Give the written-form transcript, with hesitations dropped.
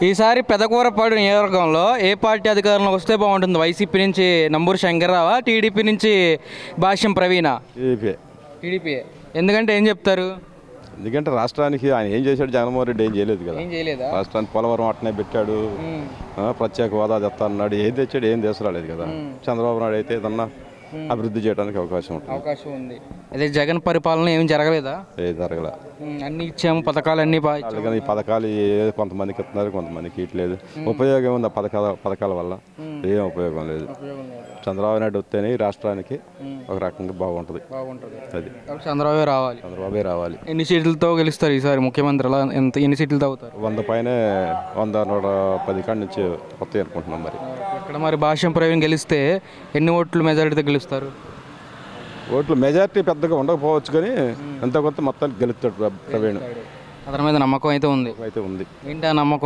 ఈసారి పెదకూరపాడు నియోజకవర్గంలో ఏ పార్టీ అధికారంలోకి వస్తే బాగుంటుంది? వైసీపీ నుంచి నంబూరు శంకర్రావా, టీడీపీ నుంచి భాష్యం ప్రవీణ? టీడీపీ. టీడీపీ. ఎందుకంటే ఏం చెప్తారు? ఎందుకంటే రాష్ట్రానికి ఆయన ఏం చేశాడు? జగన్మోహన్ రెడ్డి ఏం చేయలేదు కదా. ఏం చేయలేదా? రాష్ట్రానికి పోలవరం అట్టనే పెట్టాడు, ప్రత్యేక హోదా తెస్తా అన్నాడు. ఏం తెచ్చాడు? ఏం తీసుకురాలేదు కదా. చంద్రబాబు నాయుడు అయితే ఏదన్నా అభివృద్ధి చేయడానికి అవకాశం ఉంది. అదే జగన్ పరిపాలన ఏం జరగలేదా? ఏది జరగల. అన్ని ఇచ్చాము, పథకాలు అన్ని ఈ పథకాలు కొంతమందికి ఇస్తున్నారు, కొంతమందికి ఇట్లేదు. ఉపయోగం ఉంది ఆ పథకాల వల్ల? ఏం ఉపయోగం లేదు. చంద్రబాబు నాయుడు వస్తేనే రాష్ట్రానికి ఒక రకంగా బాగుంటుంది. అది చంద్రబాబే రావాలి. ఎన్ని సీట్లతో గెలుస్తారు ఈసారి ముఖ్యమంత్రి? ఎన్ని సీట్లతో అవుతారు? 100 పైనే, 100-110 కాడి నుంచి వస్తాయి అనుకుంటున్నాం. మరి ఇక్కడ మరి భాష్యం ప్రవీణ్ గెలిస్తే ఎన్ని ఓట్లు మెజారిటీతో గెలుస్తారు? ఓట్లు మెజారిటీ పెద్దగా ఉండకపోవచ్చు, కానీ ఎంత కొంత మొత్తానికి గెలుస్తాడు ప్రవీణ్. అతని మీద నమ్మకం అయితే ఉంది. అయితే ఉంది. ఏంటి ఆ నమ్మకం?